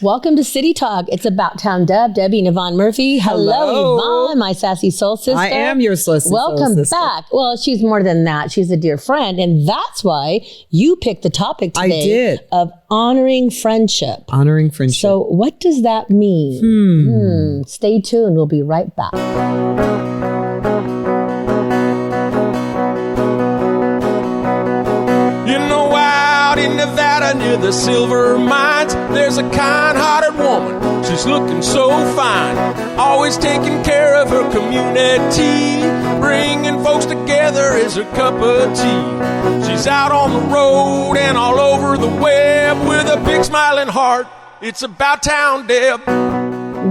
Welcome to City Talk. It's About Town Deb, Debbie and Yvonne Murphy. Hello, Yvonne, my Sassy Soul Sister. I am your Sassy Soul Sister. Welcome back. Well, she's more than that. She's a dear friend. And that's why you picked the topic today of honoring friendship. Honoring friendship. So what does that mean? Stay tuned. We'll be right back. In Nevada near the silver mines, there's a kind-hearted woman. She's looking so fine, always taking care of her community, bringing folks together is her cup of tea. She's out on the road and all over the web with a big smiling heart. It's About Town Deb.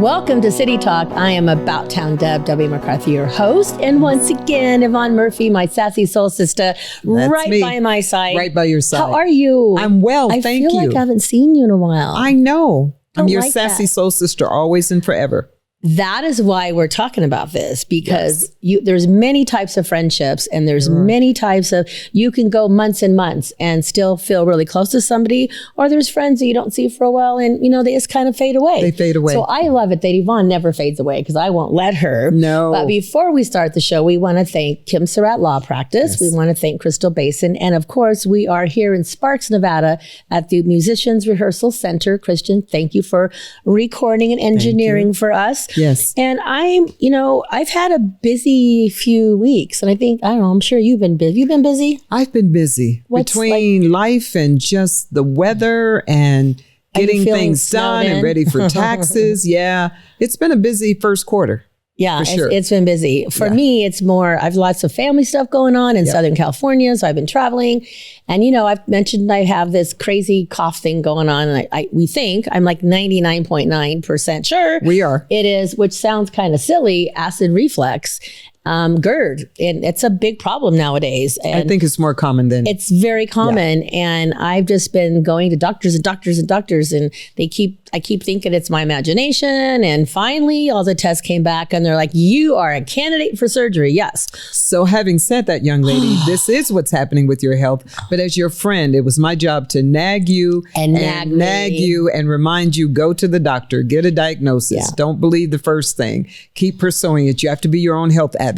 Welcome to City Talk. I am About Town Deb, Debbie McCarthy, your host. And once again, Yvonne Murphy, my Sassy Soul Sister, by my side. Right by your side. How are you? I'm well, thank you. I feel like I haven't seen you in a while. I know. I'm your like Sassy Soul Sister, always and forever. That is why we're talking about this, because there's many types of friendships and there's many types of, you can go months and months and still feel really close to somebody, or there's friends that you don't see for a while and, they just kind of fade away. They fade away. So I love it that Yvonne never fades away because I won't let her. No. But before we start the show, we want to thank Kim Surratt Law Practice. We want to thank Crystal Basin. And of course, we are here in Sparks, Nevada at the Musicians Rehearsal Center. Christian, thank you for recording and engineering for us. Yes. And I've had a busy few weeks, and I'm sure you've been busy. You've been busy? I've been busy between life and just the weather and getting things done and ready for taxes. Yeah. It's been a busy first quarter. Yeah, sure. It's been busy. For me, it's more, I've lots of family stuff going on in Southern California, so I've been traveling. And, I've mentioned I have this crazy cough thing going on, and we think, I'm like 99.9% sure. We are. It is, which sounds kind of silly, acid reflux. GERD, and it's a big problem nowadays. And I think it's more common than it's very common. And I've just been going to doctors, and I keep thinking it's my imagination. And finally, all the tests came back, and they're like, "You are a candidate for surgery." Yes. So, having said that, young lady, this is what's happening with your health. But as your friend, it was my job to nag you and nag you and remind you, go to the doctor, get a diagnosis. Yeah. Don't believe the first thing. Keep pursuing it. You have to be your own health advocate.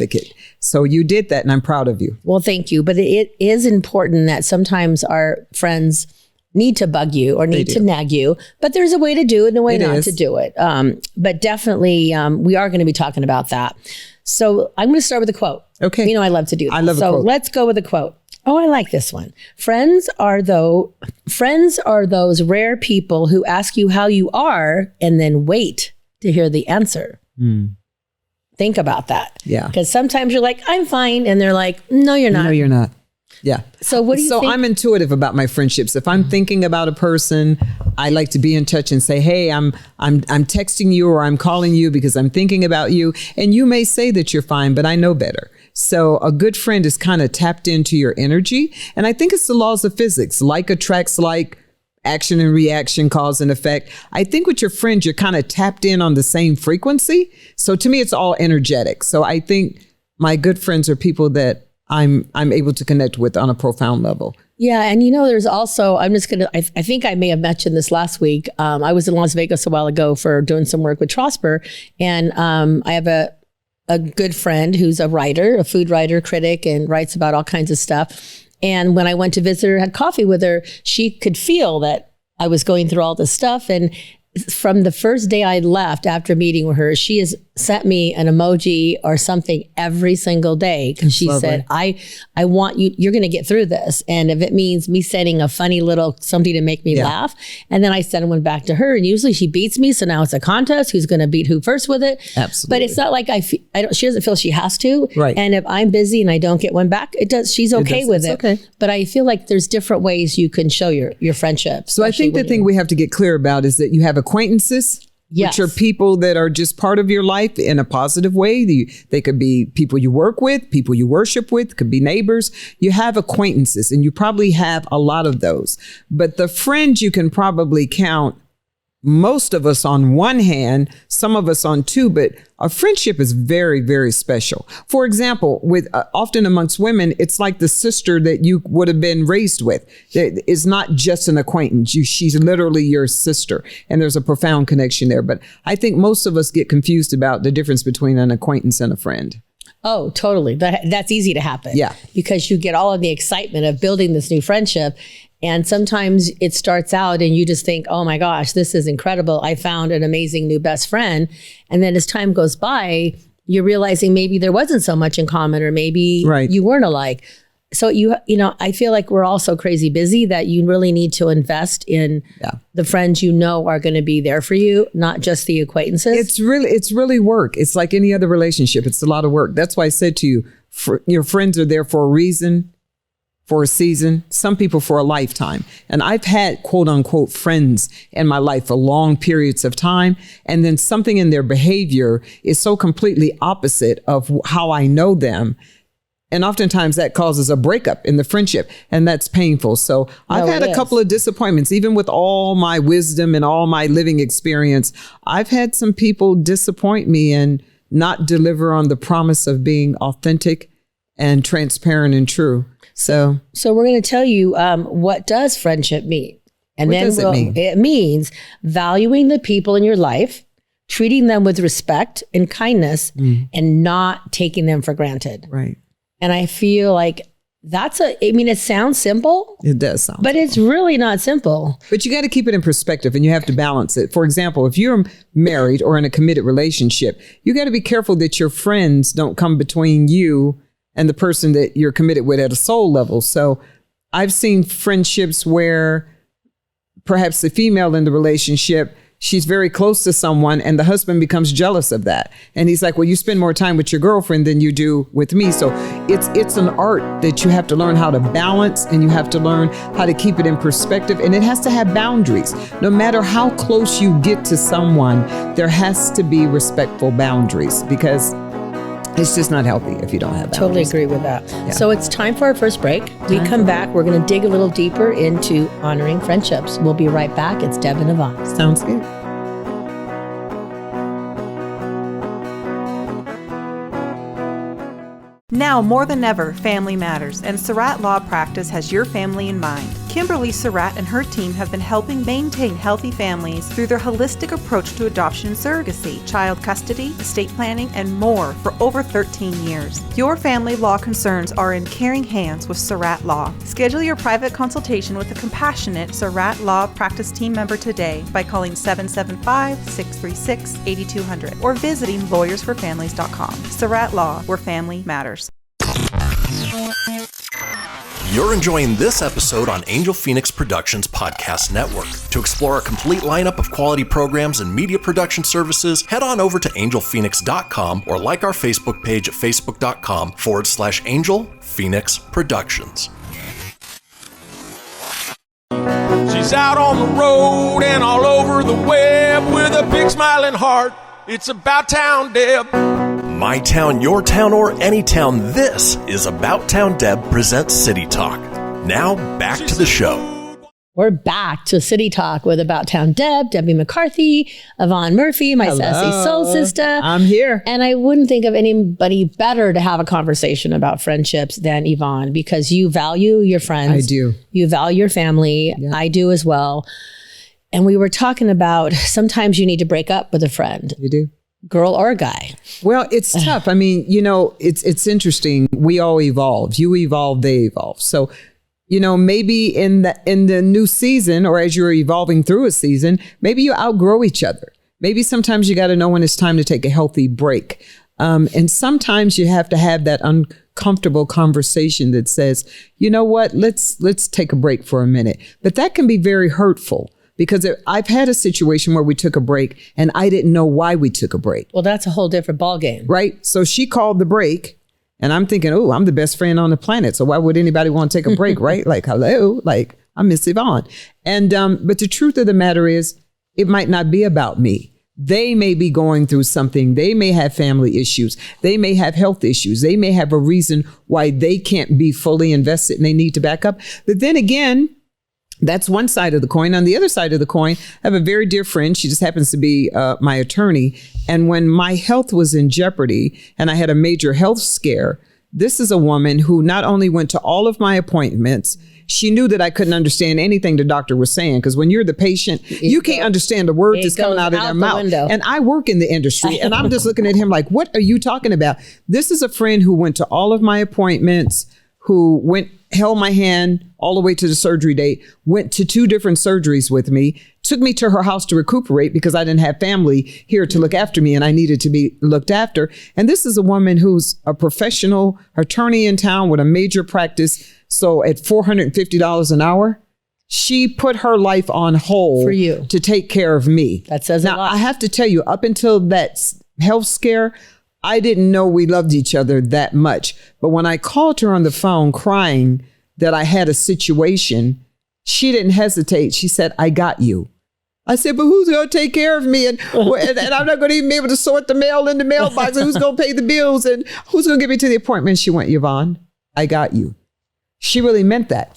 So you did that, and I'm proud of you. Well, thank you. But it is important that sometimes our friends need to bug you or need to nag you, but there's a way to do it and a way not to do it. But definitely, we are going to be talking about that. So I'm going to start with a quote. Okay. I love to do that. I love a quote. So let's go with a quote. Oh, I like this one. Friends are those rare people who ask you how you are and then wait to hear the answer. Think about that. Yeah. Because sometimes you're like, I'm fine. And they're like, no, you're not. No, you're not. Yeah. So what do you think? So I'm intuitive about my friendships. If I'm thinking about a person, I like to be in touch and say, hey, I'm texting you or I'm calling you because I'm thinking about you. And you may say that you're fine, but I know better. So a good friend is kind of tapped into your energy. And I think it's the laws of physics. Like attracts like, action and reaction, cause and effect. I think with your friends, you're kind of tapped in on the same frequency. So to me, it's all energetic. So I think my good friends are people that I'm able to connect with on a profound level. Yeah. And there's also, I think I may have mentioned this last week. I was in Las Vegas a while ago for doing some work with Trosper. And I have a good friend who's a writer, a food writer, critic, and writes about all kinds of stuff. And when I went to visit her, had coffee with her, she could feel that I was going through all this stuff. And from the first day I left after meeting with her, she has sent me an emoji or something every single day. Because she said, I want you, you're going to get through this. And if it means me sending a funny little something to make me laugh. And then I send one back to her. And usually she beats me. So now it's a contest. Who's going to beat who first with it? Absolutely. But it's not like she doesn't feel she has to. Right. And if I'm busy and I don't get one back, she's okay with it. Okay. But I feel like there's different ways you can show your friendship. So I think the thing we have to get clear about is that you have acquaintances, which are people that are just part of your life in a positive way. They could be people you work with, people you worship with, could be neighbors. You have acquaintances, and you probably have a lot of those. But the friends you can probably count most of us on one hand, some of us on two, but a friendship is very, very special. For example, with often amongst women, it's like the sister that you would have been raised with. It's not just an acquaintance. She's literally your sister, and there's a profound connection there. But I think most of us get confused about the difference between an acquaintance and a friend. Oh, totally. That's easy to happen. Yeah. Because you get all of the excitement of building this new friendship. And sometimes it starts out and you just think, oh my gosh, this is incredible. I found an amazing new best friend. And then as time goes by, you're realizing maybe there wasn't so much in common, or maybe you weren't alike. So you know, I feel like we're all so crazy busy that you really need to invest in the friends you know are going to be there for you, not just the acquaintances. It's really work. It's like any other relationship. It's a lot of work. That's why I said to you, your friends are there for a reason, for a season, some people for a lifetime. And I've had quote unquote friends in my life for long periods of time. And then something in their behavior is so completely opposite of how I know them. And oftentimes that causes a breakup in the friendship, and that's painful. So I've had a couple of disappointments, even with all my wisdom and all my living experience. I've had some people disappoint me and not deliver on the promise of being authentic and transparent and true. So we're going to tell you what does friendship mean? And what does it mean? It means valuing the people in your life, treating them with respect and kindness, and not taking them for granted. Right. And I feel like it sounds simple. It does sound but simple. It's really not simple. But you got to keep it in perspective, and you have to balance it. For example, if you're married or in a committed relationship, you got to be careful that your friends don't come between you and the person that you're committed with at a soul level. So I've seen friendships where perhaps the female in the relationship, she's very close to someone and the husband becomes jealous of that. And he's like, well, you spend more time with your girlfriend than you do with me. So it's an art that you have to learn how to balance, and you have to learn how to keep it in perspective. And it has to have boundaries. No matter how close you get to someone, there has to be respectful boundaries, because it's just not healthy if you don't have boundaries. Totally agree with that. Yeah. So it's time for our first break. We come back, we're going to dig a little deeper into honoring friendships. We'll be right back. It's Deb and Yvonne. Sounds good. Now more than ever, family matters, and Surratt Law Practice has your family in mind. Kimberly Surratt and her team have been helping maintain healthy families through their holistic approach to adoption and surrogacy, child custody, estate planning, and more for over 13 years. Your family law concerns are in caring hands with Surratt Law. Schedule your private consultation with a compassionate Surratt Law Practice team member today by calling 775-636-8200 or visiting lawyersforfamilies.com. Surratt Law, where family matters. You're enjoying this episode on Angel Fenix Productions Podcast Network. To explore a complete lineup of quality programs and media production services, head on over to angelphoenix.com or like our Facebook page at facebook.com/Angel Fenix Productions. She's out on the road and all over the web with a big smiling heart. It's About Town Deb. My town, your town, or any town, this is About Town Deb presents City Talk. Now, back to the show. We're back to City Talk with About Town Deb, Debbie McCarthy, Yvonne Murphy, my Sassy Soul Sister. I'm here. And I wouldn't think of anybody better to have a conversation about friendships than Yvonne, because you value your friends. I do. You value your family. Yeah. I do as well. And we were talking about sometimes you need to break up with a friend. You do. Girl or guy. Well, it's tough. I mean, it's interesting. We all evolve. You evolve, they evolve. So, maybe in the new season, or as you're evolving through a season, maybe you outgrow each other. Maybe sometimes you got to know when it's time to take a healthy break. And sometimes you have to have that uncomfortable conversation that says, you know what, let's take a break for a minute. But that can be very hurtful. Because I've had a situation where we took a break and I didn't know why we took a break. Well, that's a whole different ballgame. Right? So she called the break and I'm thinking, oh, I'm the best friend on the planet. So why would anybody want to take a break, right? Like, hello, like I miss Yvonne. And but the truth of the matter is, it might not be about me. They may be going through something. They may have family issues. They may have health issues. They may have a reason why they can't be fully invested and they need to back up. But then again, That's one side of the coin. On the other side of the coin, I have a very dear friend. She just happens to be my attorney. And when my health was in jeopardy and I had a major health scare, this is a woman who not only went to all of my appointments, she knew that I couldn't understand anything the doctor was saying. Because when you're the patient, you can't understand the word that's coming out of their mouth. Window. And I work in the industry and I'm just looking at him like, what are you talking about? This is a friend who went to all of my appointments, who held my hand all the way to the surgery date, went to 2 different surgeries with me, took me to her house to recuperate because I didn't have family here to look after me and I needed to be looked after. And this is a woman who's a professional attorney in town with a major practice. So at $450 an hour, she put her life on hold for you to take care of me. That says a lot. Now, I have to tell you, up until that health scare, I didn't know we loved each other that much. But when I called her on the phone crying that I had a situation, she didn't hesitate. She said, I got you. I said, but who's going to take care of me? And I'm not going to even be able to sort the mail in the mailbox. And who's going to pay the bills? And who's going to get me to the appointment? She went, Yvonne, I got you. She really meant that.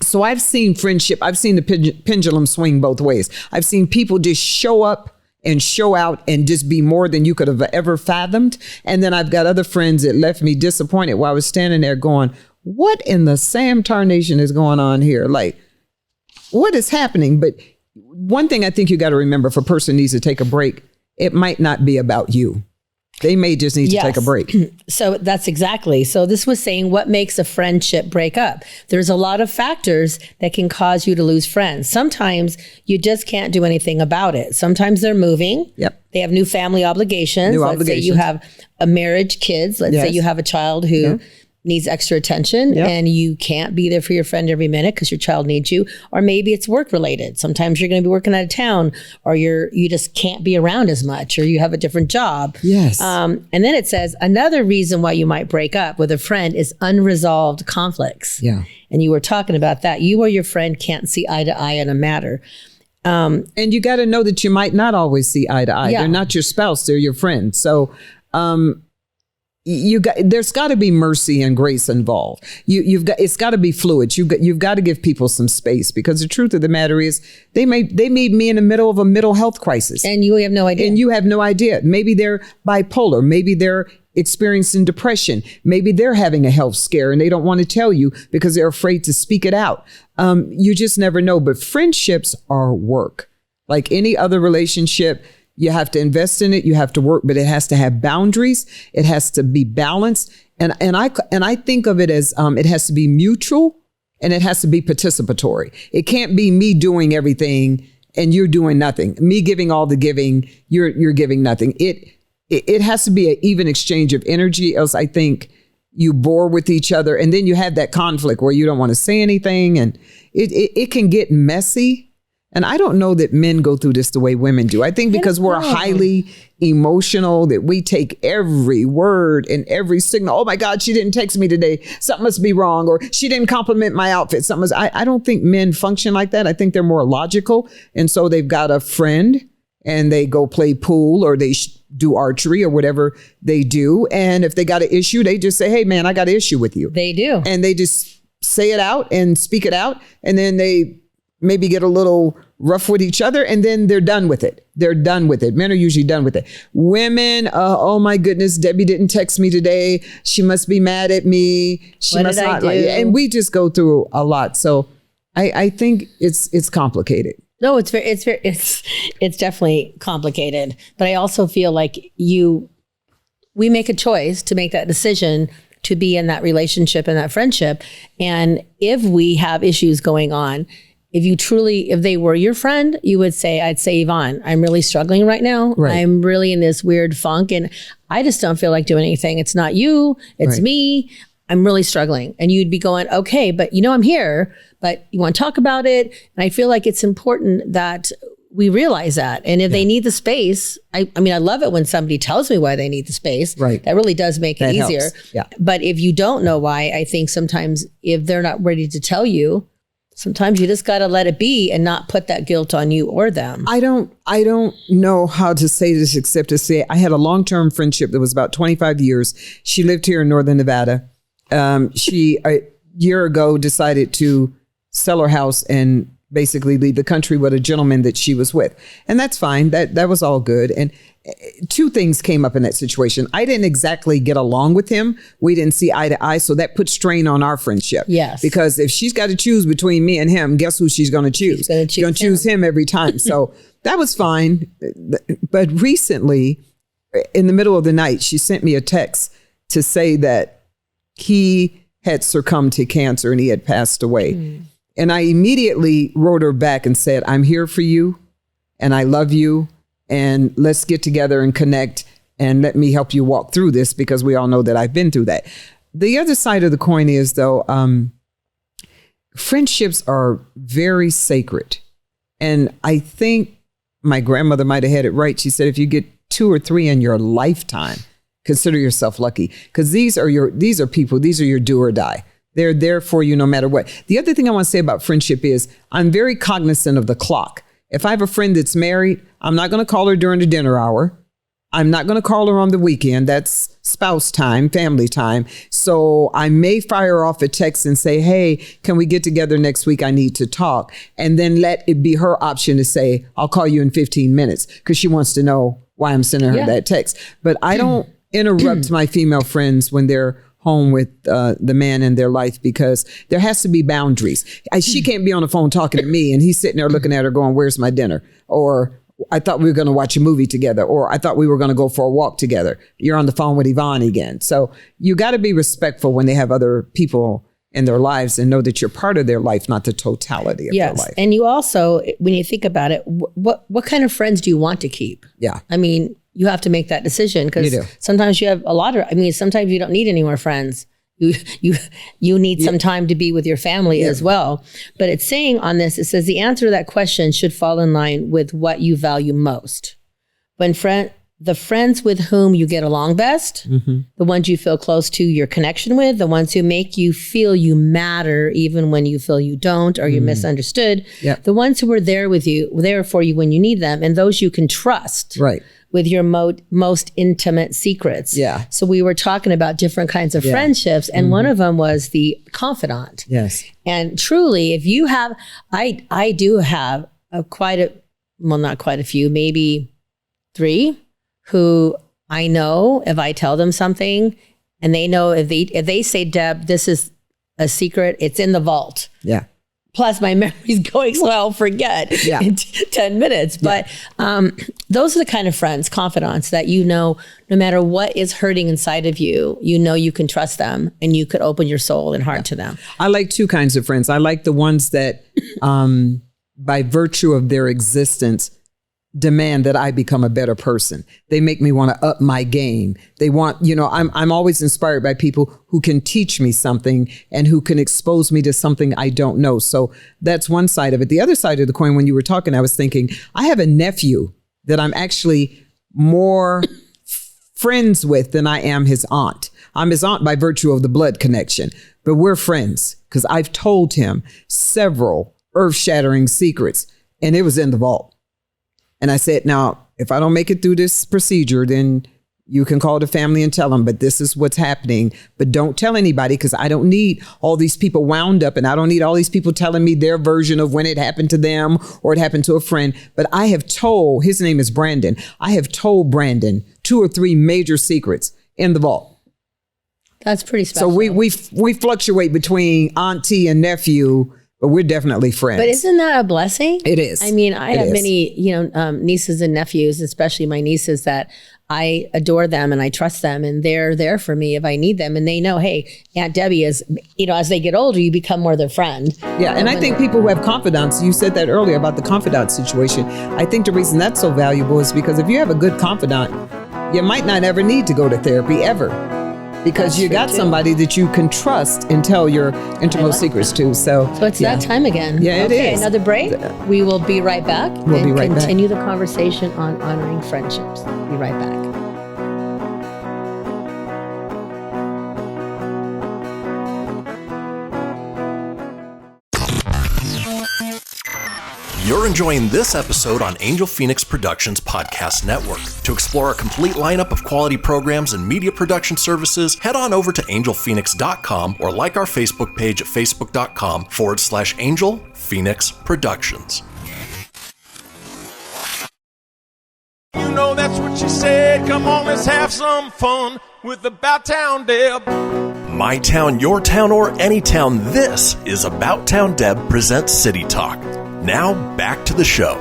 So I've seen friendship. I've seen the pendulum swing both ways. I've seen people just show up and show out and just be more than you could have ever fathomed. And then I've got other friends that left me disappointed while I was standing there going, what in the Sam tarnation is going on here? Like, what is happening? But one thing I think you got to remember, if a person needs to take a break, it might not be about you. They may just need to take a break. So that's exactly. So this was saying what makes a friendship break up. There's a lot of factors that can cause you to lose friends. Sometimes you just can't do anything about it. Sometimes they're moving. Yep. They have new family obligations. Let's say you have a marriage, kids. Let's say you have a child who needs extra attention and you can't be there for your friend every minute because your child needs you. Or maybe it's work related. Sometimes you're going to be working out of town or you just can't be around as much or you have a different job. Yes. And then it says another reason why you might break up with a friend is unresolved conflicts. Yeah. And you were talking about that. You or your friend can't see eye to eye on a matter. And you got to know that you might not always see eye to eye. Yeah. They're not your spouse, they're your friend. So there's got to be mercy and grace involved. It's got to be fluid. You've got to give people some space because the truth of the matter is they may meet me in the middle of a mental health crisis. And you have no idea. And you have no idea. Maybe they're bipolar. Maybe they're experiencing depression. Maybe they're having a health scare and they don't want to tell you because they're afraid to speak it out. You just never know. But friendships are work. Like any other relationship, you have to invest in it. You have to work, but it has to have boundaries. It has to be balanced. And I think of it as it has to be mutual and it has to be participatory. It can't be me doing everything and you're doing nothing. Me giving all the giving, you're giving nothing. It has to be an even exchange of energy. Else I think you bore with each other. And then you have that conflict where you don't want to say anything and it can get messy. And I don't know that men go through this the way women do. I think because we're highly emotional, that we take every word and every signal. Oh my God, she didn't text me today. Something must be wrong. Or she didn't compliment my outfit. I don't think men function like that. I think they're more logical. And so they've got a friend and they go play pool or they do archery or whatever they do. And if they got an issue, they just say, hey man, I got an issue with you. They do. And they just say it out and speak it out. And then they maybe get a little rough with each other and then they're done with it. They're done with it. Men are usually done with it. Women, oh my goodness, Debbie didn't text me today. She must be mad at me. She must not like it. And we just go through a lot. So I think it's complicated. No, it's definitely complicated. But I also feel like we make a choice to make that decision to be in that relationship and that friendship. And if we have issues going on, if they were your friend, I'd say, Yvonne, I'm really struggling right now. Right. I'm really in this weird funk and I just don't feel like doing anything. It's not you, it's me. I'm really struggling. And you'd be going, okay, but I'm here, but you want to talk about it. And I feel like it's important that we realize that. And if they need the space, I love it when somebody tells me why they need the space. Right. That really does make it easier. Helps. Yeah. But if you don't know why, I think sometimes if they're not ready to tell you, sometimes you just got to let it be and not put that guilt on you or them. I don't know how to say this except to say I had a long-term friendship that was about 25 years. She lived here in Northern Nevada. She a year ago decided to sell her house and basically leave the country with a gentleman that she was with. And that's fine. That was all good. And two things came up in that situation. I didn't exactly get along with him. We didn't see eye to eye. So that put strain on our friendship. Yes. Because if she's got to choose between me and him, guess who she's going to choose? She's going to choose him every time. So that was fine. But recently, in the middle of the night, she sent me a text to say that he had succumbed to cancer and he had passed away. And I immediately wrote her back and said, I'm here for you and I love you. And let's get together and connect and let me help you walk through this, because we all know that I've been through that. The other side of the coin is, though, friendships are very sacred. And I think my grandmother might have had it right. She said, if you get 2 or 3 in your lifetime, consider yourself lucky, because these are people, these are your do or die. They're there for you no matter what. The other thing I want to say about friendship is I'm very cognizant of the clock. If I have a friend that's married, I'm not going to call her during the dinner hour. I'm not going to call her on the weekend. That's spouse time, family time. So I may fire off a text and say, hey, can we get together next week? I need to talk. And then let it be her option to say, I'll call you in 15 minutes, because she wants to know why I'm sending her that text. But I don't interrupt my female friends when they're home with the man in their life, because there has to be boundaries. She can't be on the phone talking to me and he's sitting there looking at her going, where's my dinner? Or I thought we were going to watch a movie together. Or I thought we were going to go for a walk together. You're on the phone with Yvonne again. So you got to be respectful when they have other people in their lives and know that you're part of their life, not the totality of their life. And you also, when you think about it, what kind of friends do you want to keep? Yeah. I mean, you have to make that decision, because sometimes you have sometimes you don't need any more friends. You need some time to be with your family as well. But it's saying on this, it says the answer to that question should fall in line with what you value most. When the friends with whom you get along best, the ones you feel close to your connection with, the ones who make you feel you matter even when you feel you don't or you're misunderstood, the ones who are there for you when you need them, and those you can trust. Right. With your most intimate secrets. Yeah. So we were talking about different kinds of friendships, and one of them was the confidant. Yes. And truly, if you have, I do have not quite a few, maybe 3, who I know if I tell them something, and they know if they say, Deb, this is a secret, it's in the vault. Yeah. Plus my memory's going, so I'll forget in 10 minutes. But those are the kind of friends, confidants, that no matter what is hurting inside of you, you can trust them and you could open your soul and heart to them. I like 2 kinds of friends. I like the ones that, by virtue of their existence, demand that I become a better person. They make me want to up my game. They want, I'm always inspired by people who can teach me something and who can expose me to something I don't know. So that's one side of it. The other side of the coin, when you were talking, I was thinking, I have a nephew that I'm actually more friends with than I am his aunt. I'm his aunt by virtue of the blood connection, but we're friends because I've told him several earth-shattering secrets, and it was in the vault. And I said, now, if I don't make it through this procedure, then you can call the family and tell them, but this is what's happening. But don't tell anybody, because I don't need all these people wound up, and I don't need all these people telling me their version of when it happened to them or it happened to a friend. But I have told, his name is Brandon. I have told Brandon 2 or 3 major secrets in the vault. That's pretty special. So we fluctuate between auntie and nephew, but we're definitely friends. But isn't that a blessing? It is. I mean, I have many, nieces and nephews, especially my nieces, that I adore them and I trust them, and they're there for me if I need them. And they know, hey, Aunt Debbie is, as they get older, you become more their friend. Yeah. And I think people who have confidants, you said that earlier about the confidant situation. I think the reason that's so valuable is because if you have a good confidant, you might not ever need to go to therapy ever. Because you got somebody that you can trust and tell your innermost secrets to. So it's that time again. Yeah, it is. Another break. We will be right back. We'll be right back. Continue the conversation on honoring friendships. Be right back. You're enjoying this episode on Angel Phoenix Productions Podcast Network. To explore a complete lineup of quality programs and media production services, head on over to angelphoenix.com or like our Facebook page at facebook.com/Angel Phoenix Productions. You know that's what she said. Come on, let's have some fun with About Town Deb. My town, your town, or any town, this is About Town Deb presents City Talk. Now, back to the show.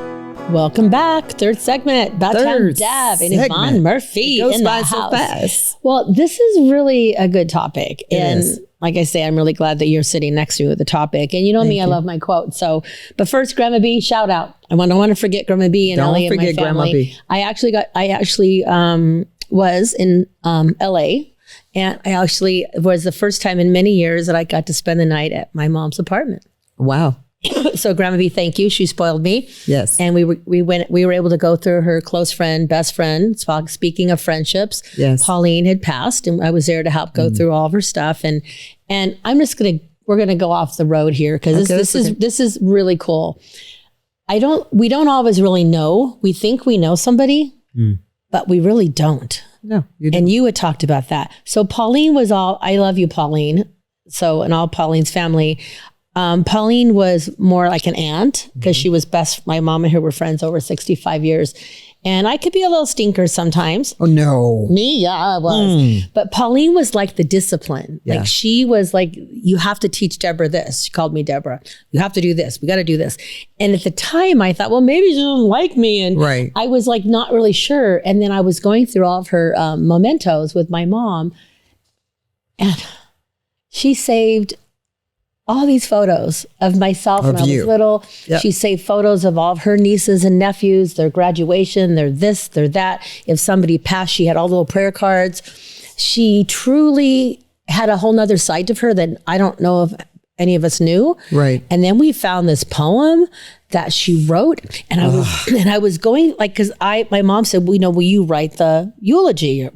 Welcome back. Third segment. About Town Deb and Yvonne Murphy in the house. So fast. Well, this is really a good topic. And like I say, I'm really glad that you're sitting next to me with the topic. And you know me, I love my quotes. So, but first, Grandma B, shout out. I don't want to forget Grandma B and LA and my family. Grandma B. I actually was in LA. And I actually was the first time in many years that I got to spend the night at my mom's apartment. Wow. So Grandma B, thank you. She spoiled me. Yes. And we were able to go through her close friend, best friend. Speaking of friendships, yes. Pauline had passed and I was there to help go through all of her stuff. And we're going to go off the road here because this is really cool. We don't always really know. We think we know somebody, but we really don't. No, you don't. And you had talked about that. So Pauline I love you, Pauline. So, and all Pauline's family. Pauline was more like an aunt because she was my mom and her were friends over 65 years. And I could be a little stinker sometimes. Oh, no. Me? Yeah, I was. But Pauline was like the discipline. Yeah. Like she was like, you have to teach Deborah this. She called me Deborah. You have to do this. We got to do this. And at the time I thought, well, maybe she doesn't like me. And I was like, not really sure. And then I was going through all of her mementos with my mom. And she saved all these photos of myself when I was little. Yep. She saved photos of all of her nieces and nephews, their graduation, their this, their that. If somebody passed, she had all the little prayer cards. She truly had a whole nother side of her that I don't know if any of us knew. Right. And then we found this poem that she wrote, and I was going like, because my mom said, will you write the eulogy or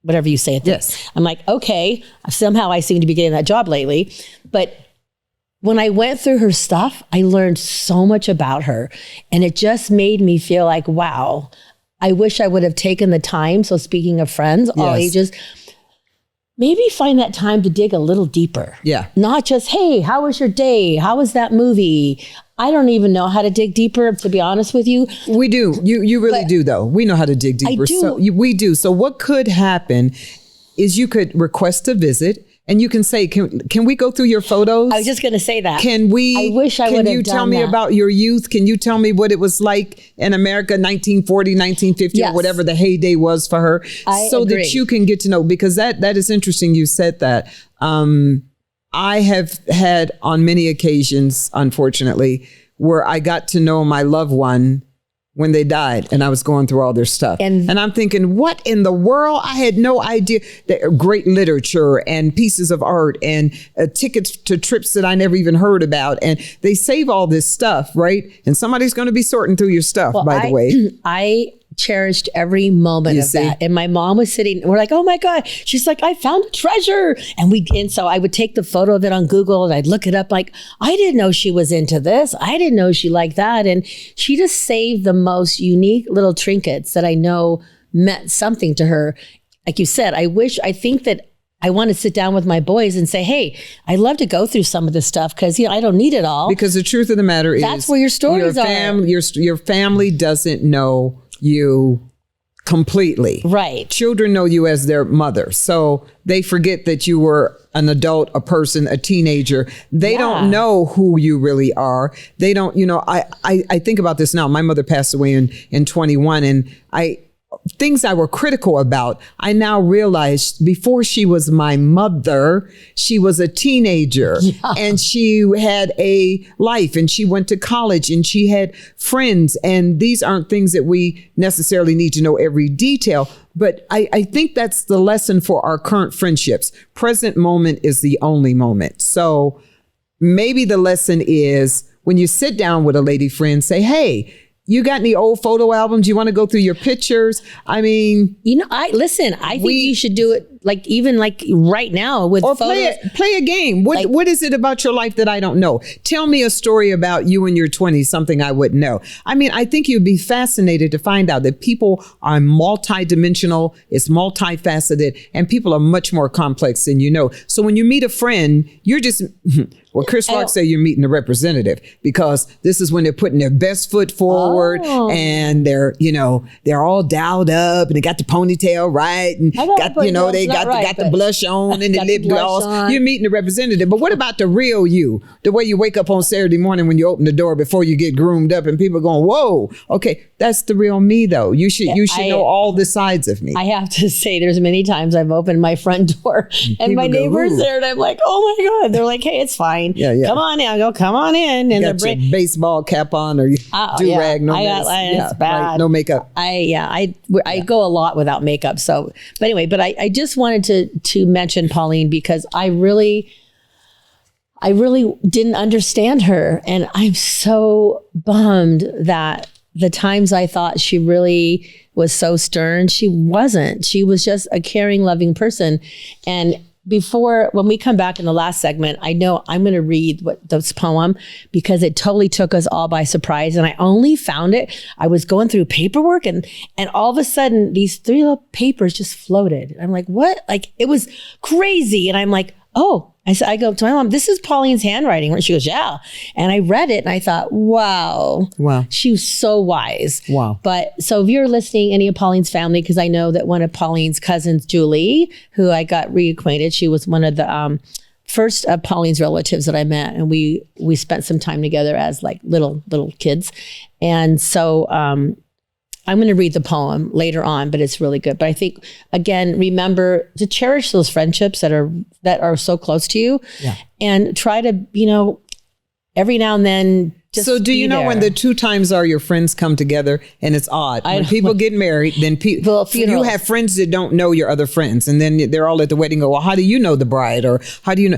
whatever you say at this? Yes. I'm like, okay. Somehow I seem to be getting that job lately, but when I went through her stuff, I learned so much about her. And it just made me feel like, wow, I wish I would have taken the time. So speaking of friends, all ages, maybe find that time to dig a little deeper. Yeah. Not just, hey, how was your day? How was that movie? I don't even know how to dig deeper, to be honest with you. We do. You really do, though. We know how to dig deeper. I do. So we do. So what could happen is you could request a visit. And you can say, can we go through your photos? I was just going to say that. Can we? I wish I would have done that. Can you tell me about your youth? Can you tell me what it was like in America, 1940, 1950, or whatever the heyday was for her? So agree. That you can get to know, because that is interesting. You said that. I have had on many occasions, unfortunately, where I got to know my loved one when they died and I was going through all their stuff. And I'm thinking, what in the world? I had no idea. That great literature and pieces of art and tickets to trips that I never even heard about. And they save all this stuff, right? And somebody's going to be sorting through your stuff, by the way. I cherished every moment of that. And my mom was sitting, we're like, oh my God. She's like, I found a treasure. And so I would take the photo of it on Google and I'd look it up like, I didn't know she was into this. I didn't know she liked that. And she just saved the most unique little trinkets that I know meant something to her. Like you said, I think that I want to sit down with my boys and say, hey, I'd love to go through some of this stuff because I don't need it all. Because the truth of the matter is, that's where your stories are. Your family doesn't know you completely. Right. Children know you as their mother. So they forget that you were an adult, a person, a teenager. They don't know who you really are. They don't, I think about this now. My mother passed away in 21 and things I were critical about, I now realized before she was my mother, she was a teenager and she had a life and she went to college and she had friends. And these aren't things that we necessarily need to know every detail. But I think that's the lesson for our current friendships. Present moment is the only moment. So maybe the lesson is when you sit down with a lady friend, say, hey, you got any old photo albums? You want to go through your pictures? I mean, I think you should do it like even like right now with Or photos. play a game. What is it about your life that I don't know? Tell me a story about you in your 20s, something I wouldn't know. I mean, I think you'd be fascinated to find out that people are multidimensional, it's multifaceted, and people are much more complex than you know. So when you meet a friend, you're just, well, Chris Rock say you're meeting a representative, because this is when they're putting their best foot forward and they're, you know, they're all dialed up and they got the ponytail right and got, you know, they got the blush on and the lip gloss. You're meeting the representative. But what about the real you? The way you wake up on Saturday morning when you open the door before you get groomed up and people are going, whoa, okay, that's the real me though. You should know all the sides of me. I have to say there's many times I've opened my front door and my neighbor's there and I'm like, oh my God. They're like, hey, it's fine. Yeah. Come on in. I go, come on in. And you got your baseball cap on or do-rag, no mess. It's bad. Right, no makeup. I go a lot without makeup. So, but anyway, I just wanted to mention Pauline because I really didn't understand her. And I'm so bummed that the times I thought she really was so stern, she wasn't. She was just a caring, loving person. And when we come back in the last segment, I know I'm going to read this poem because it totally took us all by surprise. And I only found it. I was going through paperwork and all of a sudden these 3 little papers just floated. I'm like, what? Like it was crazy. And I'm like, oh, I go to my mom, this is Pauline's handwriting. She goes, yeah. And I read it and I thought, wow. She was so wise. Wow. But so if you're listening, any of Pauline's family, because I know that one of Pauline's cousins, Julie, who I got reacquainted, she was one of the first of Pauline's relatives that I met. And we spent some time together as like little kids. And so, I'm going to read the poem later on, but it's really good. But I think, again, remember to cherish those friendships that are so close to you and try to, you know, every now and then just So do you know when the 2 times are your friends come together and it's odd? When people get married, then you have friends that don't know your other friends. And then they're all at the wedding go, well, how do you know the bride? Or how do you know?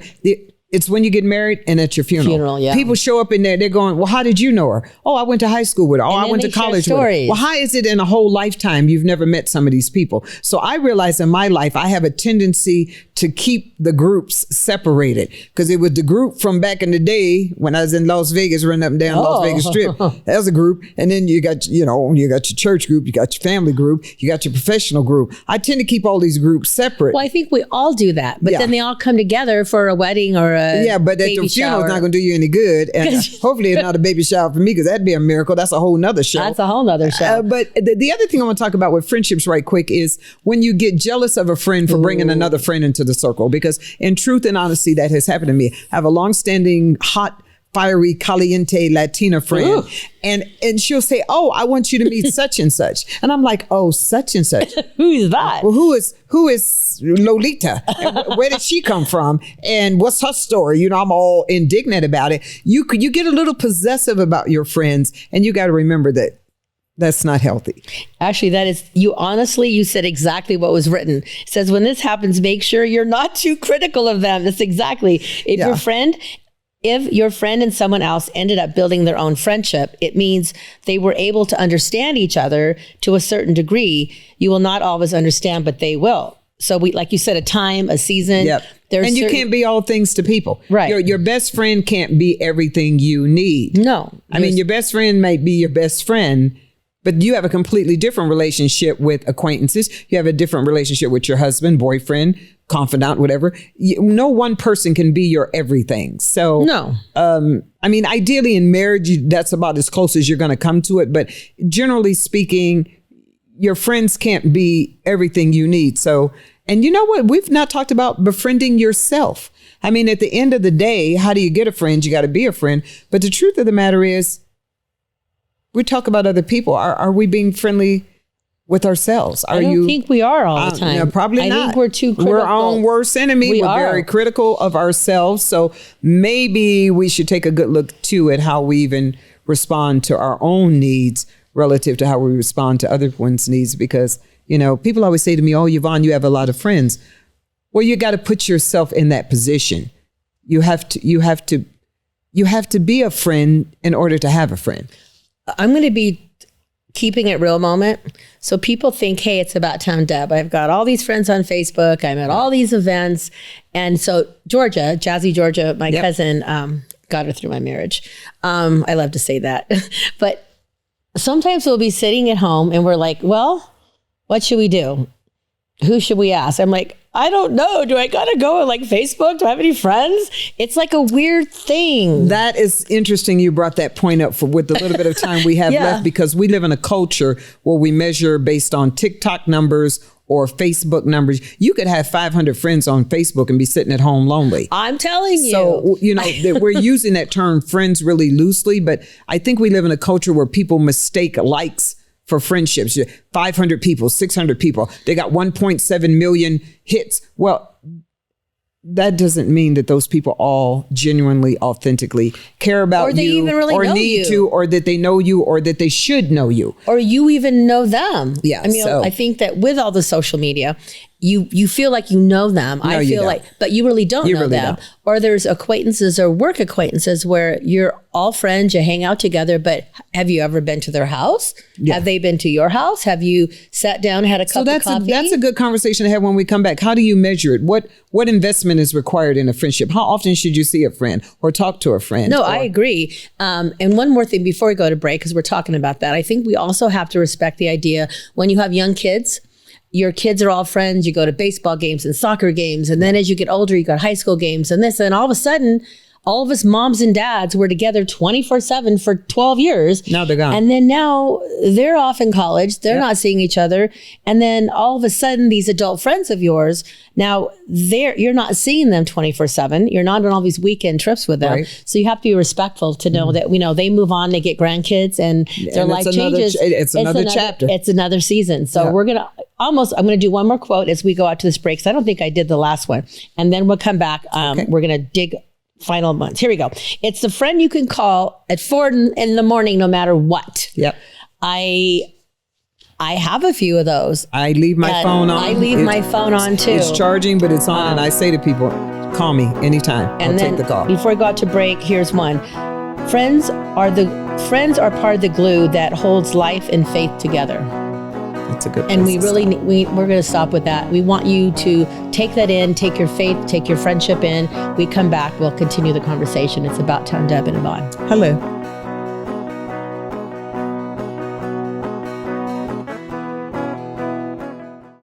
It's when you get married and at your funeral. People show up in there. They're going, well, how did you know her? Oh, I went to high school with her. Oh, I went to college with her. Well, how is it in a whole lifetime you've never met some of these people? So I realize in my life, I have a tendency to keep the groups separated because it was the group from back in the day when I was in Las Vegas, running up and down Las Vegas Strip. That's a group. And then you got your church group, you got your family group, you got your professional group. I tend to keep all these groups separate. Well, I think we all do that. But then they all come together for a wedding or a but at the funeral, it's not going to do you any good. And hopefully it's not a baby shower for me because that'd be a miracle. That's a whole nother show. That's a whole nother show. But the other thing I want to talk about with friendships right quick is when you get jealous of a friend for bringing another friend into the circle. Because in truth and honesty, that has happened to me. I have a long-standing, hot, fiery, caliente Latina friend. And she'll say, oh, I want you to meet such and such. And I'm like, oh, such and such. Who's that? Well, who is Lolita? And where did she come from? And what's her story? You know, I'm all indignant about it. You get a little possessive about your friends, and you got to remember that that's not healthy. Actually, you said exactly what was written. It says, when this happens, make sure you're not too critical of them. That's exactly. If your friend and someone else ended up building their own friendship, it means they were able to understand each other to a certain degree. You will not always understand, but they will. So like you said, a time, a season. Yep. And you can't be all things to people. Right. Your best friend can't be everything you need. No. I mean, your best friend might be your best friend, but you have a completely different relationship with acquaintances. You have a different relationship with your husband, boyfriend, confidant, whatever. No one person can be your everything. So, no. I mean, ideally in marriage, that's about as close as you're going to come to it. But generally speaking, your friends can't be everything you need. So, and you know what? We've not talked about befriending yourself. I mean, at the end of the day, how do you get a friend? You got to be a friend. But the truth of the matter is, we talk about other people. Are we being friendly with ourselves? I don't think we are all the time. No, probably not. I think we're too critical. We're our own worst enemy. We're very critical of ourselves. So maybe we should take a good look too at how we even respond to our own needs relative to how we respond to other one's needs. Because, you know, people always say to me, oh, Yvonne, you have a lot of friends. Well, you got to put yourself in that position. You have to be a friend in order to have a friend. I'm going to be keeping it real moment. So people think, hey, it's About Town Deb. I've got all these friends on Facebook. I'm at all these events. And so Georgia, Jazzy Georgia, my cousin, got her through my marriage. I love to say that. But sometimes we'll be sitting at home and we're like, well, what should we do? Who should we ask? I'm like, I don't know. Do I gotta go on like Facebook? Do I have any friends? It's like a weird thing. That is interesting. You brought that point up with the little bit of time we have left, because we live in a culture where we measure based on TikTok numbers or Facebook numbers. You could have 500 friends on Facebook and be sitting at home lonely. I'm telling you. So, that we're using that term friends really loosely, but I think we live in a culture where people mistake likes for friendships. 500 people, 600 people. They got 1.7 million hits. Well, that doesn't mean that those people all genuinely, authentically care about or they you, even really or know need you. to, or that they know you, or that they should know you. Or you even know them. Yeah. I mean, I think that with all the social media, you feel like you know them. No, I you feel don't. like, but you really don't know really them. don't. Or there's acquaintances or work acquaintances where you're all friends, you hang out together, but have you ever been to their house? Yeah. Have they been to your house? Have you sat down, had a cup of coffee? That's a good conversation to have when we come back. How do you measure it? What investment is required in a friendship? How often should you see a friend or talk to a friend? No, I agree. And one more thing before we go to break, because we're talking about that, I think we also have to respect the idea when you have young kids, your kids are all friends, you go to baseball games and soccer games. And then as you get older, you got high school games and this, and all of a sudden, all of us moms and dads were together 24/7 for 12 years. Now they're gone. And then now they're off in college. They're not seeing each other. And then all of a sudden, these adult friends of yours, now you're not seeing them 24/7. You're not on all these weekend trips with them. Right. So you have to be respectful to know that, they move on, they get grandkids and their And life it's changes. it's another chapter. It's another season. So I'm going to do one more quote as we go out to this break. 'Cause I don't think I did the last one. And then we'll come back. We're going to dig final months. Here we go. It's the friend you can call at 4 in the morning, no matter what. Yep. I have a few of those. I leave my phone on. I leave my phone on too. It's charging, but it's on. And I say to people, call me anytime. I'll take the call. Before we go out to break, here's one. Friends are part of the glue that holds life and faith together. That's a good And place to stop. we're going to stop with that. We want you to take that in, take your faith, take your friendship in. We come back, we'll continue the conversation. It's About Town Deb and Yvonne. Hello.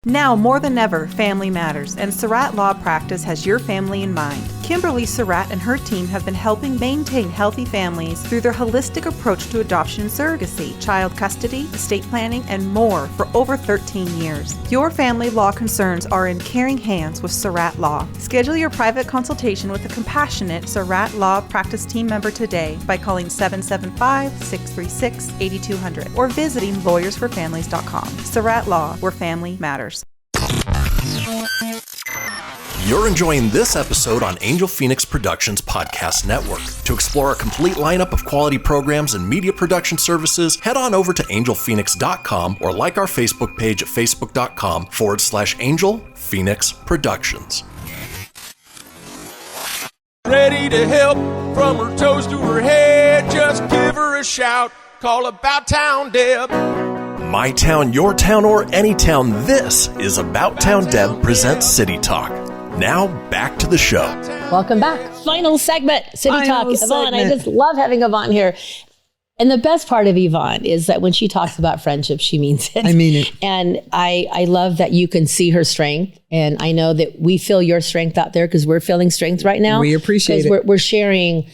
Now more than ever, family matters, and Surratt Law Practice has your family in mind. Kimberly Surratt and her team have been helping maintain healthy families through their holistic approach to adoption and surrogacy, child custody, estate planning, and more for over 13 years. Your family law concerns are in caring hands with Surratt Law. Schedule your private consultation with a compassionate Surratt Law Practice team member today by calling 775-636-8200 or visiting lawyersforfamilies.com. Surratt Law, where family matters. You're enjoying this episode on Angel Phoenix Productions Podcast Network. To explore a complete lineup of quality programs and media production services, head on over to angelphoenix.com or like our Facebook page at facebook.com/Angel Phoenix Productions. Ready to help from her toes to her head. Just give her a shout. Call About Town Deb. My town, your town, or any town, this is About Town Deb presents City Talk. Now, back to the show. Welcome back. Final segment, City Final Talk. Yvonne, I segment. just love having Yvonne here. And the best part of Yvonne is that when she talks about friendship, she means it. I mean it. And I love that you can see her strength. And I know that we feel your strength out there because we're feeling strength right now. We appreciate it. We're sharing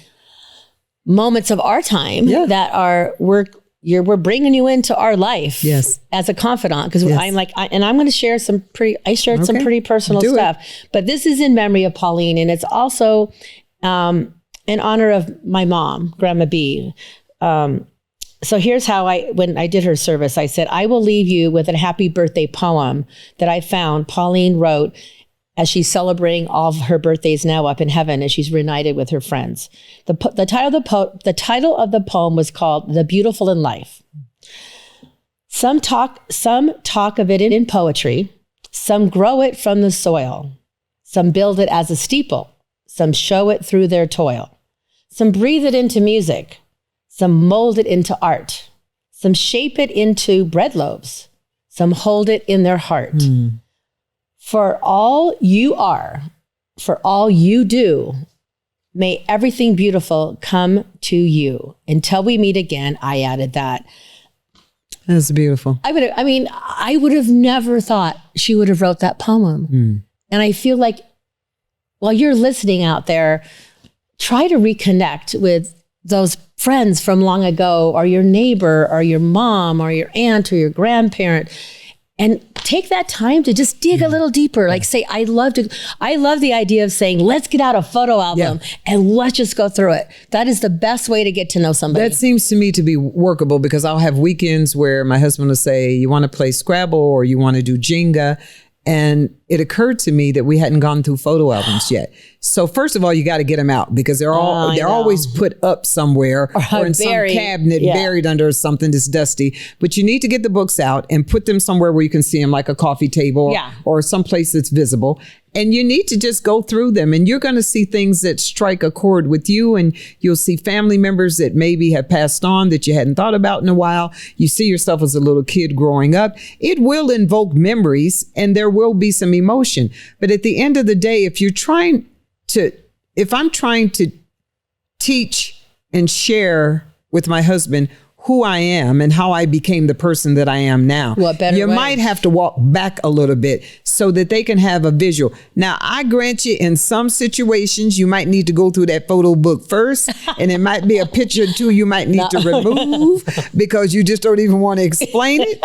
moments of our time that are, we're bringing you into our life as a confidant. Because I'm like, and I'm going to share some pretty personal Do it. stuff. But this is in memory of Pauline. And it's also in honor of my mom, Grandma B. So here's how when I did her service, I said, I will leave you with a happy birthday poem that I found Pauline wrote as she's celebrating all of her birthdays now up in heaven as she's reunited with her friends. The title of the poem was called The Beautiful in Life. Some talk of it in poetry. Some grow it from the soil. Some build it as a steeple. Some show it through their toil. Some breathe it into music. Some mold it into art. Some shape it into bread loaves. some hold it in their heart. For all you are, for all you do, may everything beautiful come to you. Until we meet again, I added that. That's beautiful. I would have never thought she would have wrote that poem. And I feel like while you're listening out there, try to reconnect with those friends from long ago, or your neighbor, or your mom, or your aunt, or your grandparent, and take that time to just dig a little deeper. Like say, I love the idea of saying, let's get out a photo album and let's just go through it. That is the best way to get to know somebody. That seems to me to be workable, because I'll have weekends where my husband will say, you want to play Scrabble or you want to do Jenga? And it occurred to me that we hadn't gone through photo albums yet. So first of all, you got to get them out, because they're always put up somewhere or in some cabinet buried under something that's dusty. But you need to get the books out and put them somewhere where you can see them, like a coffee table or someplace that's visible. And you need to just go through them, and you're going to see things that strike a chord with you, and you'll see family members that maybe have passed on that you hadn't thought about in a while. You see yourself as a little kid growing up. It will invoke memories, and there will be some emotion. But at the end of the day, if I'm trying to teach and share with my husband who I am and how I became the person that I am now, what better you way? might have to walk back a little bit so that they can have a visual. Now, I grant you, in some situations, you might need to go through that photo book first, and it might be a picture or two you might need to remove because you just don't even want to explain it.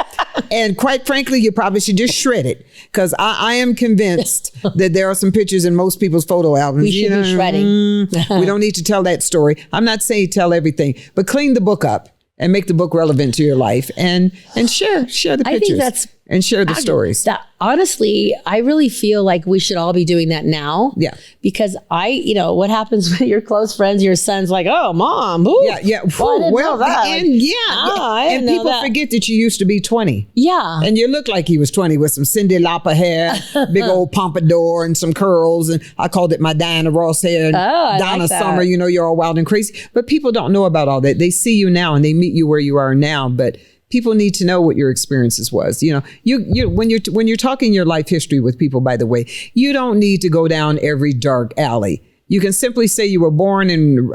And quite frankly, you probably should just shred it, because I am convinced that there are some pictures in most people's photo albums. We should be shredding. We don't need to tell that story. I'm not saying tell everything, but clean the book up and make the book relevant to your life, and share the pictures. I think that's and share the stories. Honestly, I really feel like we should all be doing that now. Yeah. Because what happens with your close friends, your son's like, oh, mom. Ooh, yeah. I didn't know that. And people forget that you used to be 20. Yeah. And you look like he was 20 with some Cyndi Lauper hair, big old pompadour and some curls. And I called it my Diana Ross hair. And Donna like that. Summer, you're all wild and crazy. But people don't know about all that. They see you now and they meet you where you are now. But people need to know what your experiences was. You when you're talking your life history with people, by the way, you don't need to go down every dark alley. You can simply say you were born in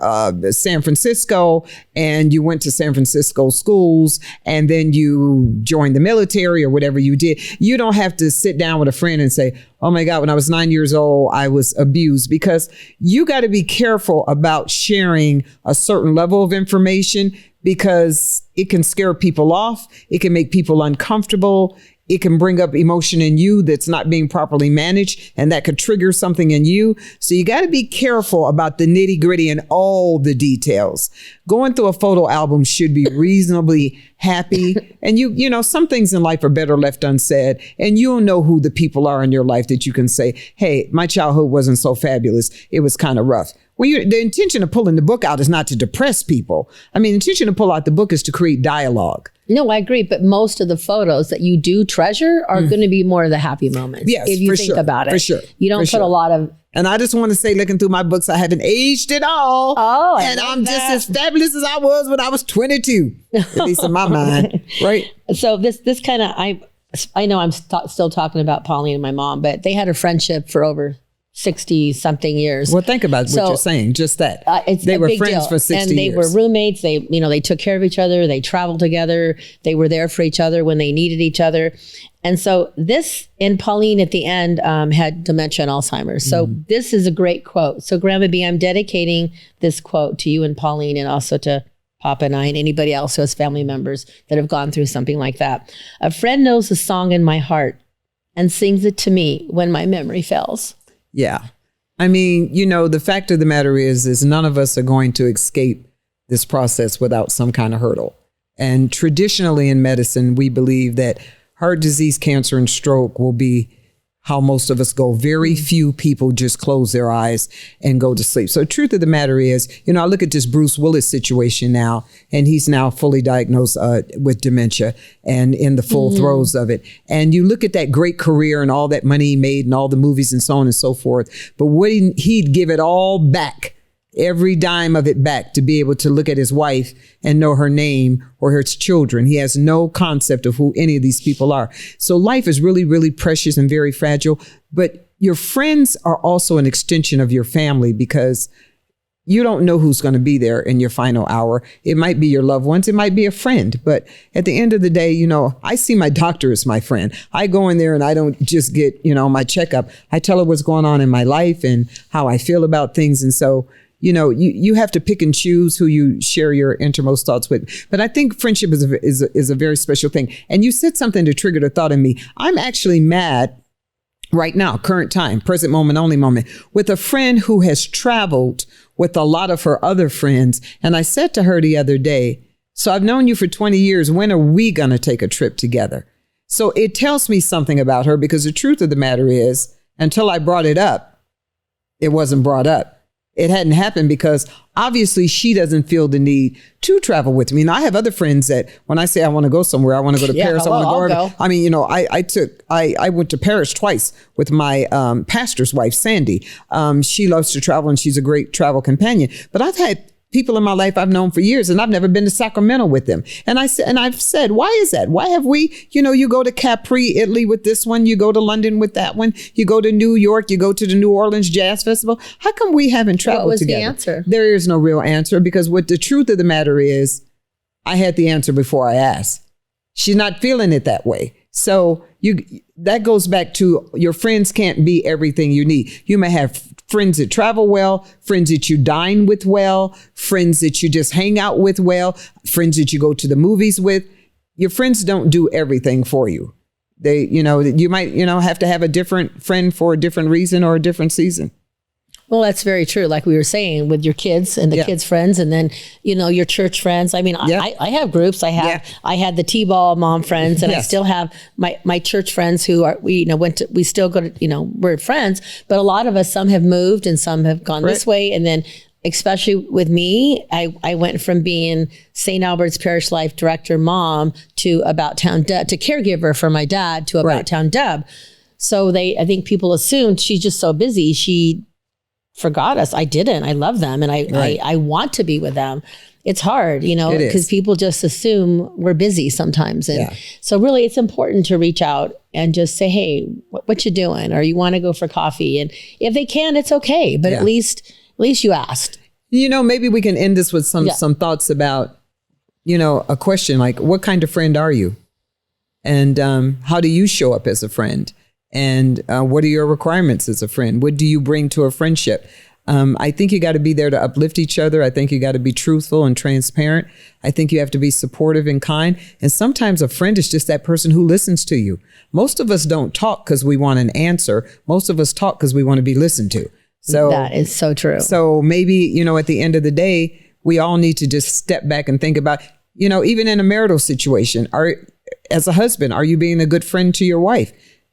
San Francisco and you went to San Francisco schools and then you joined the military or whatever you did. You don't have to sit down with a friend and say, oh my God, when I was 9 years old, I was abused, because you got to be careful about sharing a certain level of information, because it can scare people off. It can make people uncomfortable. It can bring up emotion in you that's not being properly managed, and that could trigger something in you. So you got to be careful about the nitty gritty and all the details. Going through a photo album should be reasonably happy. And some things in life are better left unsaid, and you'll know who the people are in your life that you can say, hey, my childhood wasn't so fabulous. It was kind of rough. Well, the intention of pulling the book out is not to depress people. I mean, the intention to pull out the book is to create dialogue. No, I agree. But most of the photos that you do treasure are going to be more of the happy moments. Yes, if you think about it. For sure. You don't put a lot of... And I just want to say, looking through my books, I haven't aged at all. Oh, and I'm just as fabulous as I was when I was 22, at least in my mind. Right. So this kind of, I know I'm still talking about Pauline and my mom, but they had a friendship for over 60 something years. Well, think about what you're saying. Just that. They were friends for 60 years. And they were roommates. They took care of each other. They traveled together. They were there for each other when they needed each other. And so and Pauline at the end had dementia and Alzheimer's. So this is a great quote. So Grandma B, I'm dedicating this quote to you and Pauline, and also to Papa and I and anybody else who has family members that have gone through something like that. A friend knows a song in my heart and sings it to me when my memory fails. Yeah. I mean, the fact of the matter is none of us are going to escape this process without some kind of hurdle. And traditionally in medicine, we believe that heart disease, cancer, and stroke will be how most of us go. Very few people just close their eyes and go to sleep. So the truth of the matter is, I look at this Bruce Willis situation now, and he's now fully diagnosed with dementia and in the full throes of it. And you look at that great career and all that money he made and all the movies and so on and so forth. But he'd give it all back every dime of it back to be able to look at his wife and know her name or his children. He has no concept of who any of these people are. So life is really, really precious and very fragile. But your friends are also an extension of your family, because you don't know who's going to be there in your final hour. It might be your loved ones. It might be a friend. But at the end of the day, you know, I see my doctor as my friend. I go in there and I don't just get, you know, my checkup. I tell her what's going on in my life and how I feel about things. And so, you know, you have to pick and choose who you share your innermost thoughts with. But I think friendship is a very special thing. And you said something that triggered a thought in me. I'm actually mad right now, current time, present moment, only moment, with a friend who has traveled with a lot of her other friends. And I said to her the other day, so I've known you for 20 years. When are we going to take a trip together? So it tells me something about her, because the truth of the matter is, until I brought it up, it wasn't brought up. It hadn't happened because obviously she doesn't feel the need to travel with me. And I have other friends that when I say I want to go somewhere, I want to go to Paris, I want to go. I mean, you know, I went to Paris twice with my pastor's wife, Sandy. She loves to travel and she's a great travel companion. But I've had people in my life I've known for years, and I've never been to Sacramento with them. And I've said, why is that? Why have we, you know, you go to Capri, Italy with this one, you go to London with that one, you go to New York, you go to the New Orleans Jazz Festival. How come we haven't traveled together? What was the answer? There is no real answer, because what the truth of the matter is, I had the answer before I asked. She's not feeling it that way. So that goes back to your friends can't be everything you need. You may have friends that travel well, friends that you dine with well, friends that you just hang out with well, friends that you go to the movies with. Your friends don't do everything for you. They, you know, you might, you know, have to have a different friend for a different reason or a different season. Well, that's very true. Like we were saying, with your kids and the kids' friends, and then, you know, your church friends. I mean, I have groups. I had the T-ball mom friends, and I still have my church friends who are, we still go to, you know, we're friends, but a lot of us, some have moved and some have gone this way. And then especially with me, I went from being St. Albert's Parish Life Director mom to About Town to caregiver for my dad to About Town Deb. So I think people assumed she's just so busy. She forgot us. I didn't. I love them, and I want to be with them. It's hard, you know, because people just assume we're busy sometimes. And so really it's important to reach out and just say, hey, what you doing? Or you want to go for coffee? And if they can, it's okay. But at least you asked. You know, maybe we can end this with some thoughts about, you know, a question like, what kind of friend are you? And how do you show up as a friend? And what are your requirements as a friend? What do you bring to a friendship? I think you got to be there to uplift each other. I think you got to be truthful and transparent. I think you have to be supportive and kind. And sometimes a friend is just that person who listens to you. Most of us don't talk because we want an answer. Most of us talk because we want to be listened to. So that is so true. So maybe, you know, at the end of the day, we all need to just step back and think about, you know, even in a marital situation, as a husband, are you being a good friend to your wife?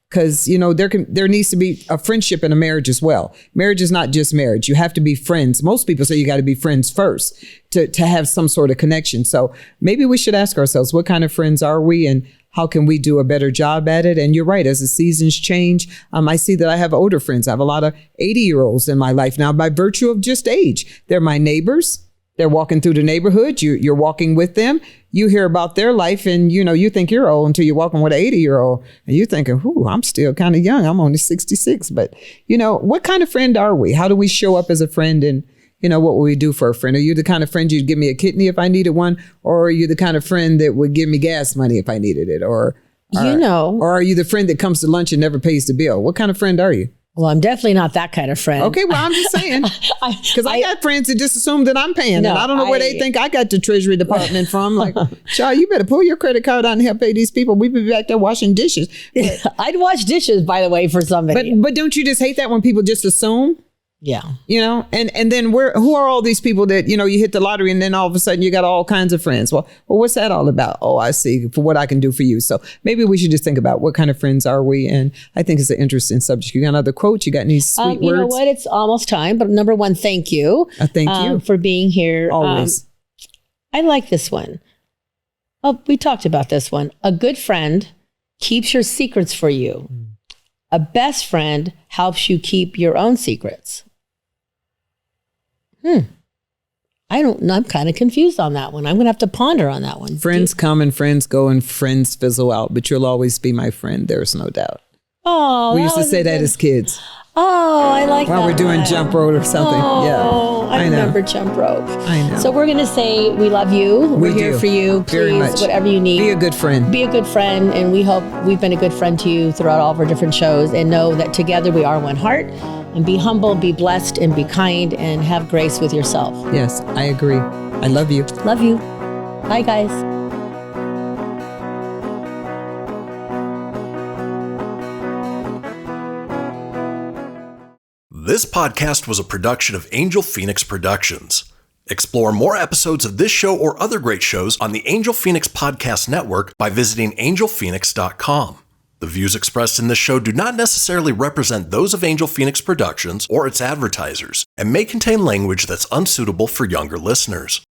Because, you know, there needs to be a friendship in a marriage as well. Marriage is not just marriage. You have to be friends. Most people say you got to be friends first to have some sort of connection. So maybe we should ask ourselves, what kind of friends are we, and how can we do a better job at it? And you're right, as the seasons change, I see that I have older friends. I have a lot of 80-year-olds in my life now by virtue of just age. They're my neighbors. They're walking through the neighborhood. You're walking with them. You hear about their life, and, you know, you think you're old until you're walking with an 80-year-old and you're thinking, I'm still kind of young. I'm only 66. But, you know, what kind of friend are we? How do we show up as a friend? And, you know, what will we do for a friend? Are you the kind of friend you'd give me a kidney if I needed one? Or are you the kind of friend that would give me gas money if I needed it? Or are you the friend that comes to lunch and never pays the bill? What kind of friend are you? Well, I'm definitely not that kind of friend. Okay, well, I'm just saying. Because I got friends that just assume that I'm paying. And I don't know where they think I got the Treasury Department from. Like, child, you better pull your credit card out and help pay these people. We'd be back there washing dishes. I'd wash dishes, by the way, for somebody. But don't you just hate that when people just assume? Yeah. You know, and then who are all these people that, you know, you hit the lottery and then all of a sudden you got all kinds of friends. Well, what's that all about? Oh, I see, for what I can do for you. So maybe we should just think about what kind of friends are we? And I think it's an interesting subject. You got another quote? You got any sweet words? You know what? It's almost time. But number one, thank you. Thank you. For being here. Always. I like this one. Oh, we talked about this one. A good friend keeps your secrets for you. A best friend helps you keep your own secrets. I don't know. I'm kind of confused on that one. I'm going to have to ponder on that one. Friends come and friends go and friends fizzle out, but you'll always be my friend. There's no doubt. Oh, We used to say that as kids. Oh, I like that. While we're doing one. jump rope or something. Oh, I know. remember jump rope. I know. So we're going to say we love you. We're here do. for you. Very Please, much. whatever you need. Be a good friend. Be a good friend. And we hope we've been a good friend to you throughout all of our different shows. And know that together we are one heart. And be humble, be blessed, and be kind, and have grace with yourself. Yes, I agree. I love you. Love you. Bye, guys. This podcast was a production of Angel Phoenix Productions. Explore more episodes of this show or other great shows on the Angel Phoenix Podcast Network by visiting angelphoenix.com. The views expressed in this show do not necessarily represent those of Angel Phoenix Productions or its advertisers and may contain language that's unsuitable for younger listeners.